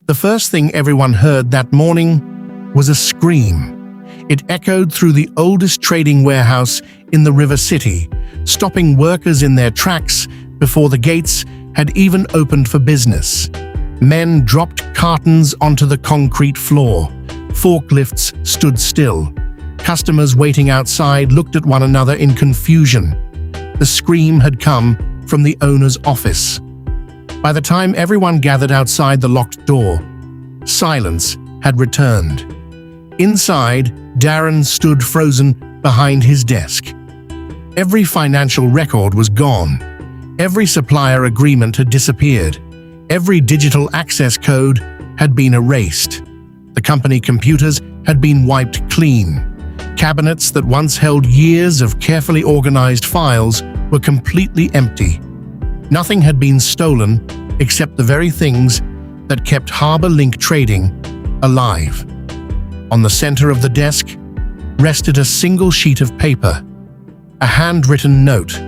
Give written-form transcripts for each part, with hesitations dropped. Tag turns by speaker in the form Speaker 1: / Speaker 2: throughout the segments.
Speaker 1: The first thing everyone heard that morning was a scream. It echoed through the oldest trading warehouse in the River City, stopping workers in their tracks before the gates had even opened for business. Men dropped cartons onto the concrete floor. Forklifts stood still. Customers waiting outside looked at one another in confusion. The scream had come from the owner's office. By the time everyone gathered outside the locked door, silence had returned. Inside, Daren stood frozen behind his desk. Every financial record was gone. Every supplier agreement had disappeared. Every digital access code had been erased. The company computers had been wiped clean. Cabinets that once held years of carefully organized files were completely empty. Nothing had been stolen except the very things that kept Harbor Link Trading alive. On the center of the desk rested a single sheet of paper, a handwritten note.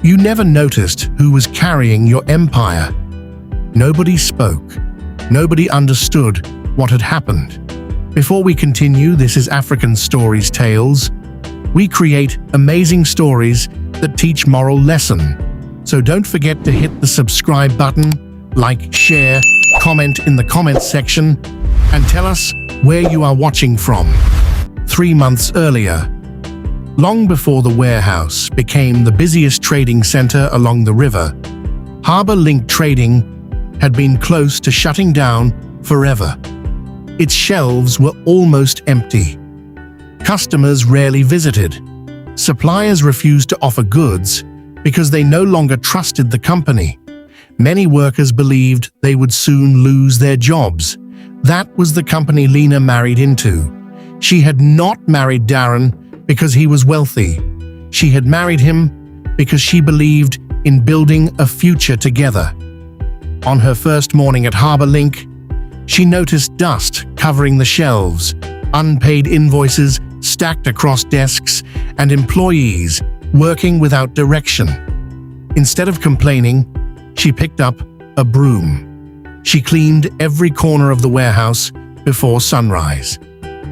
Speaker 1: You never noticed who was carrying your empire. Nobody spoke. Nobody understood what had happened. Before we continue, this is African Stories Tales. We create amazing stories that teach moral lesson. So don't forget to hit the subscribe button, like, share, comment in the comments section, and tell us where you are watching from. 3 months earlier, long before the warehouse became the busiest trading center along the river, Harbor Link Trading had been close to shutting down forever. Its shelves were almost empty. Customers rarely visited. Suppliers refused to offer goods because they no longer trusted the company. Many workers believed they would soon lose their jobs. That was the company Lina married into. She had not married Daren because he was wealthy. She had married him because she believed in building a future together. On her first morning at Harbor Link, she noticed dust covering the shelves, unpaid invoices stacked across desks, and employees working without direction. Instead of complaining, she picked up a broom. She cleaned every corner of the warehouse before sunrise.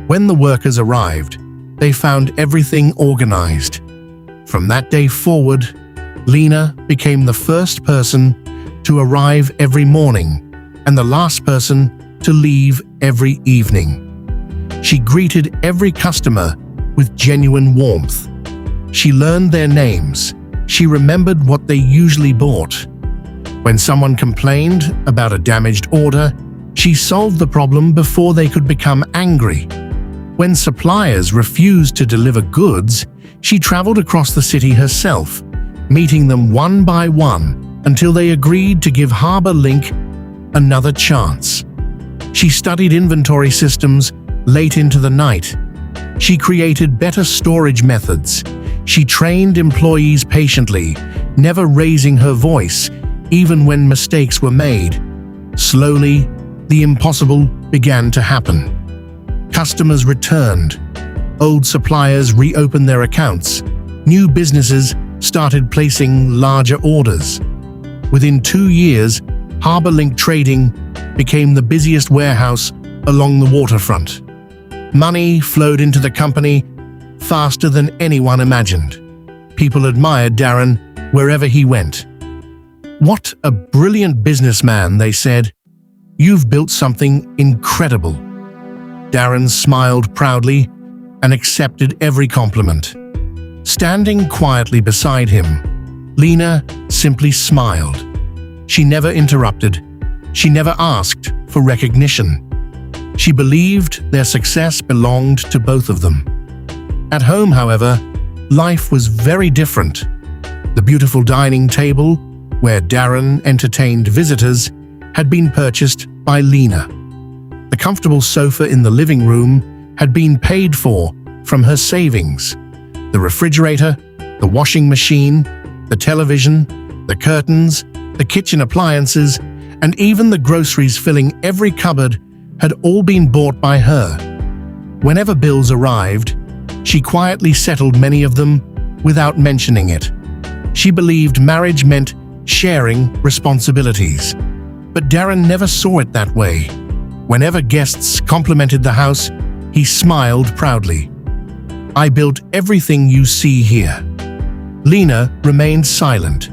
Speaker 1: When the workers arrived, they found everything organized. From that day forward, Lina became the first person to arrive every morning and the last person to leave every evening. She greeted every customer with genuine warmth. She learned their names. She remembered what they usually bought. When someone complained about a damaged order, she solved the problem before they could become angry. When suppliers refused to deliver goods, she traveled across the city herself, meeting them one by one until they agreed to give Harbor Link another chance. She studied inventory systems late into the night. She created better storage methods. She trained employees patiently, never raising her voice, even when mistakes were made. Slowly, the impossible began to happen. Customers returned. Old suppliers reopened their accounts. New businesses started placing larger orders. Within 2 years, Harbor Link Trading became the busiest warehouse along the waterfront. Money flowed into the company faster than anyone imagined. People admired Daren wherever he went. "What a brilliant businessman," they said. "You've built something incredible." Daren smiled proudly and accepted every compliment. Standing quietly beside him, Lina simply smiled. She never interrupted. She never asked for recognition. She believed their success belonged to both of them. At home, however, life was very different. The beautiful dining table, where Daren entertained visitors, had been purchased by Lina. The comfortable sofa in the living room had been paid for from her savings. The refrigerator, the washing machine, the television, the curtains, the kitchen appliances, and even the groceries filling every cupboard had all been bought by her. Whenever bills arrived, she quietly settled many of them without mentioning it. She believed marriage meant sharing responsibilities. But Daren never saw it that way. Whenever guests complimented the house, he smiled proudly. "I built everything you see here." Lina remained silent.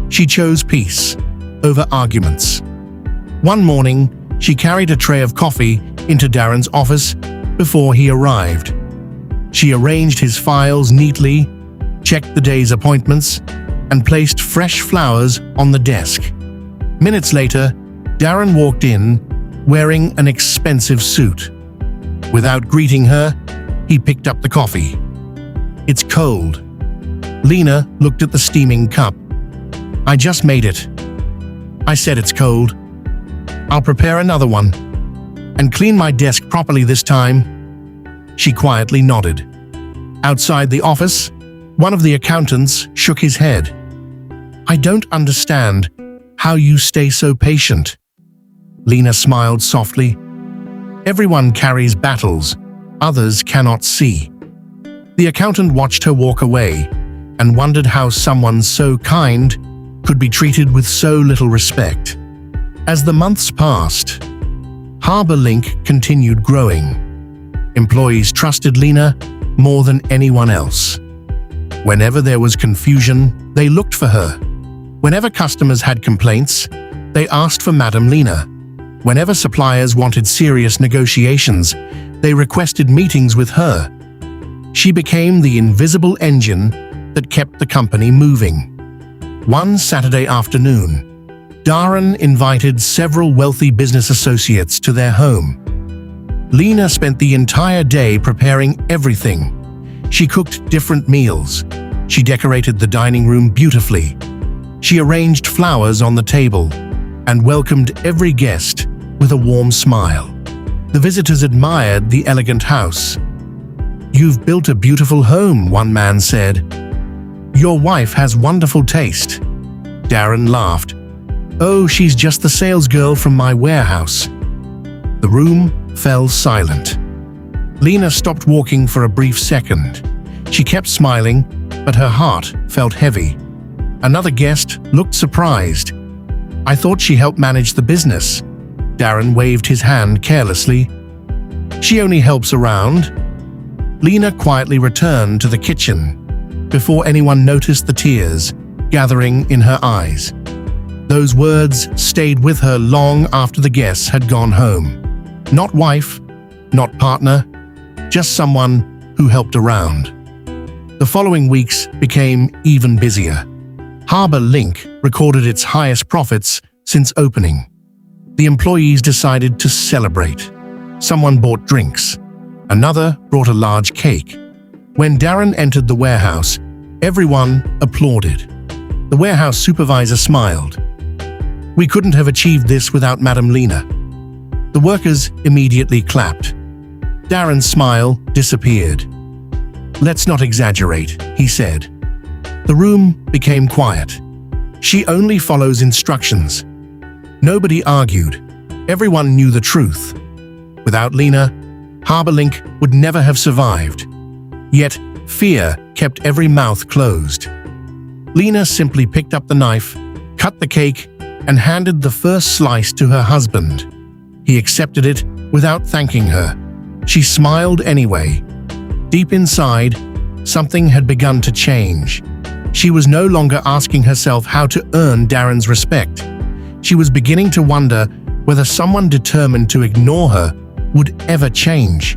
Speaker 1: She chose peace over arguments. One morning, she carried a tray of coffee into Daren's office before he arrived. She arranged his files neatly, checked the day's appointments, and placed fresh flowers on the desk. Minutes later, Daren walked in, wearing an expensive suit. Without greeting her, he picked up the coffee. "It's cold." Lina looked at the steaming cup. "I just made it." "I said it's cold." "I'll prepare another one. And clean my desk properly this time." She quietly nodded. Outside the office, one of the accountants shook his head. "I don't understand how you stay so patient." Lina smiled softly. "Everyone carries battles others cannot see." The accountant watched her walk away and wondered how someone so kind could be treated with so little respect. As the months passed, Harbor Link continued growing. Employees trusted Lina more than anyone else. Whenever there was confusion, they looked for her. Whenever customers had complaints, they asked for Madam Lina. Whenever suppliers wanted serious negotiations, they requested meetings with her. She became the invisible engine that kept the company moving. One Saturday afternoon, Daren invited several wealthy business associates to their home. Lina spent the entire day preparing everything. She cooked different meals. She decorated the dining room beautifully. She arranged flowers on the table and welcomed every guest with a warm smile. The visitors admired the elegant house. "You've built a beautiful home," one man said. "Your wife has wonderful taste." Daren laughed. "Oh, she's just the salesgirl from my warehouse." The room fell silent. Lina stopped walking for a brief second. She kept smiling, but her heart felt heavy. Another guest looked surprised. "I thought she helped manage the business." Daren waved his hand carelessly. "She only helps around." Lina quietly returned to the kitchen before anyone noticed the tears gathering in her eyes. Those words stayed with her long after the guests had gone home. Not wife, not partner, just someone who helped around. The following weeks became even busier. Harbor Link recorded its highest profits since opening. The employees decided to celebrate. Someone bought drinks. Another brought a large cake. When Daren entered the warehouse, everyone applauded. The warehouse supervisor smiled. "We couldn't have achieved this without Madam Lina." The workers immediately clapped. Daren's smile disappeared. "Let's not exaggerate," he said. The room became quiet. "She only follows instructions." Nobody argued. Everyone knew the truth. Without Lina, Harbor Link would never have survived. Yet, fear kept every mouth closed. Lina simply picked up the knife, cut the cake, and handed the first slice to her husband. He accepted it without thanking her. She smiled anyway. Deep inside, something had begun to change. She was no longer asking herself how to earn Daren's respect. She was beginning to wonder whether someone determined to ignore her would ever change.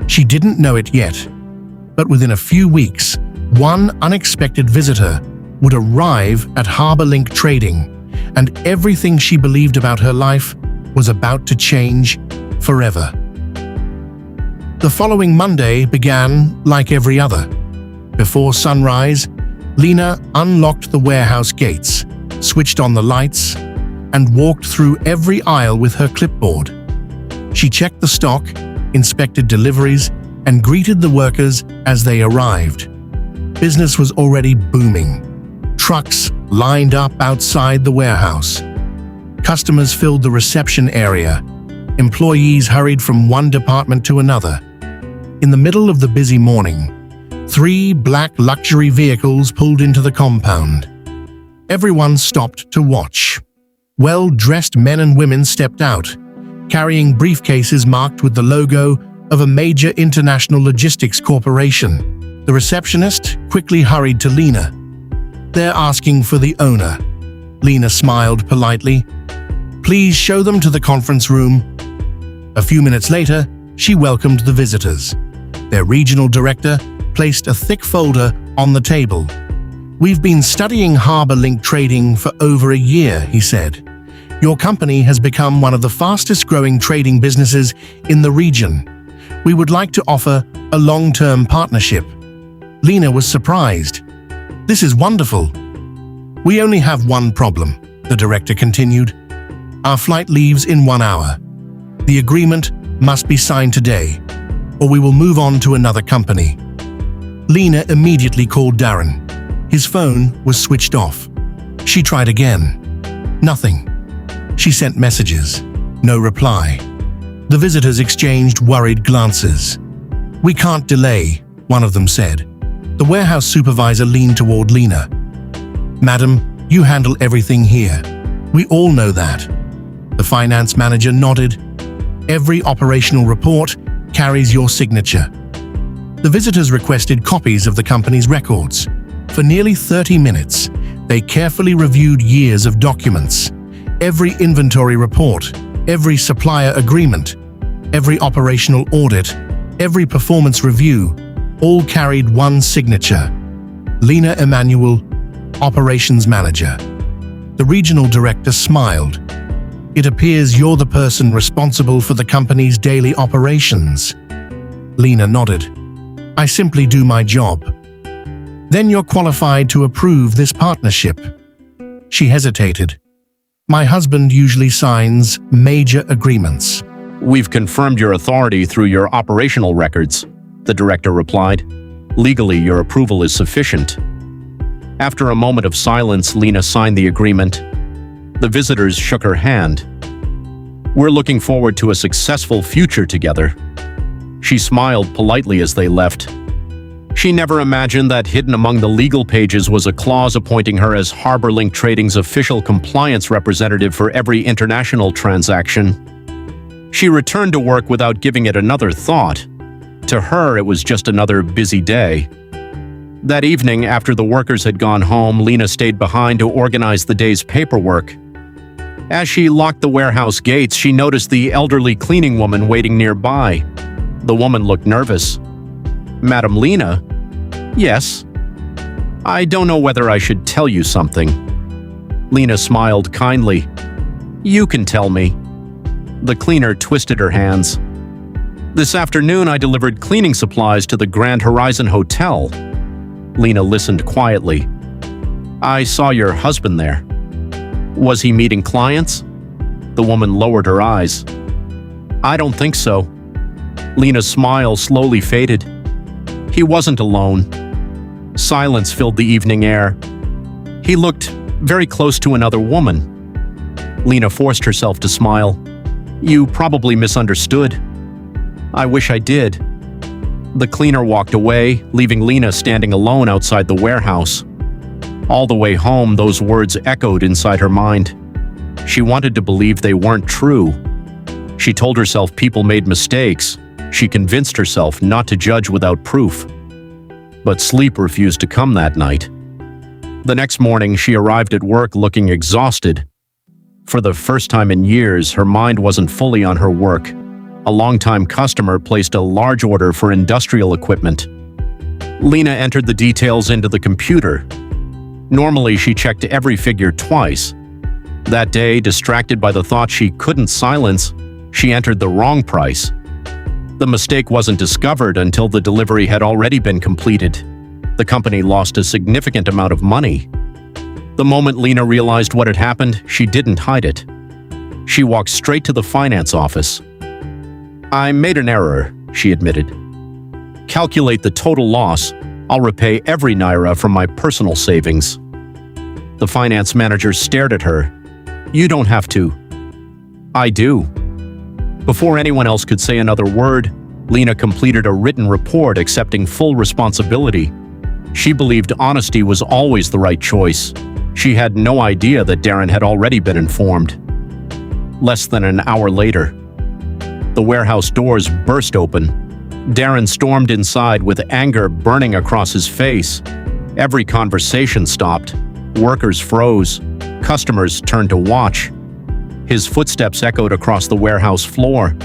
Speaker 1: She didn't know it yet, but within a few weeks, one unexpected visitor would arrive at Harbor Link Trading, and everything she believed about her life was about to change forever. The following Monday began like every other. Before sunrise, Lina unlocked the warehouse gates, switched on the lights, and walked through every aisle with her clipboard. She checked the stock, inspected deliveries, and greeted the workers as they arrived. Business was already booming. Trucks lined up outside the warehouse. Customers filled the reception area. Employees hurried from one department to another. In the middle of the busy morning, 3 black luxury vehicles pulled into the compound. Everyone stopped to watch. Well-dressed men and women stepped out, carrying briefcases marked with the logo of a major international logistics corporation. The receptionist quickly hurried to Lina. "They're asking for the owner." Lina smiled politely. "Please show them to the conference room." A few minutes later, she welcomed the visitors. Their regional director placed a thick folder on the table. "We've been studying Harbor Link trading for over a year," he said. "Your company has become one of the fastest-growing trading businesses in the region. We would like to offer a long-term partnership." Lina was surprised. "This is wonderful." "We only have one problem," the director continued. "Our flight leaves in 1 hour. The agreement must be signed today, or we will move on to another company." Lina immediately called Daren. His phone was switched off. She tried again. Nothing. She sent messages. No reply. The visitors exchanged worried glances. "We can't delay," one of them said. The warehouse supervisor leaned toward Lina. "Madam, you handle everything here. We all know that." The finance manager nodded. "Every operational report carries your signature." The visitors requested copies of the company's records. For nearly 30 minutes, they carefully reviewed years of documents. Every inventory report, every supplier agreement, every operational audit, every performance review, all carried one signature. Lina Emanuel, Operations Manager. The regional director smiled. "It appears you're the person responsible for the company's daily operations." Lina nodded. "I simply do my job." "Then you're qualified to approve this partnership." She hesitated. "My husband usually signs major agreements."
Speaker 2: "We've confirmed your authority through your operational records," the director replied. "Legally, your approval is sufficient." After a moment of silence, Lina signed the agreement. The visitors shook her hand. "We're looking forward to a successful future together." She smiled politely as they left. She never imagined that hidden among the legal pages was a clause appointing her as Harbor Link Trading's official compliance representative for every international transaction. She returned to work without giving it another thought. To her, it was just another busy day. That evening, after the workers had gone home, Lina stayed behind to organize the day's paperwork. As she locked the warehouse gates, she noticed the elderly cleaning woman waiting nearby. The woman looked nervous. "Madam Lina?" "Yes." "I don't know whether I should tell you something." Lina smiled kindly. "You can tell me." The cleaner twisted her hands. "This afternoon I delivered cleaning supplies to the Grand Horizon Hotel." Lina listened quietly. "I saw your husband there. Was he meeting clients?" The woman lowered her eyes. "I don't think so." Lina's smile slowly faded. He wasn't alone. Silence filled the evening air. He looked very close to another woman. Lina forced herself to smile. "You probably misunderstood." "I wish I did." The cleaner walked away, leaving Lina standing alone outside the warehouse. All the way home, those words echoed inside her mind. She wanted to believe they weren't true. She told herself people made mistakes. She convinced herself not to judge without proof. But sleep refused to come that night. The next morning, she arrived at work looking exhausted. For the first time in years, her mind wasn't fully on her work. A longtime customer placed a large order for industrial equipment. Lina entered the details into the computer. Normally, she checked every figure twice. That day, distracted by the thought she couldn't silence, she entered the wrong price. The mistake wasn't discovered until the delivery had already been completed. The company lost a significant amount of money. The moment Lina realized what had happened, she didn't hide it. She walked straight to the finance office. "I made an error," she admitted. "Calculate the total loss. I'll repay every naira from my personal savings." The finance manager stared at her. "You don't have to." "I do." Before anyone else could say another word, Lina completed a written report accepting full responsibility. She believed honesty was always the right choice. She had no idea that Daren had already been informed. Less than an hour later, the warehouse doors burst open. Daren stormed inside with anger burning across his face. Every conversation stopped. Workers froze. Customers turned to watch. His footsteps echoed across the warehouse floor.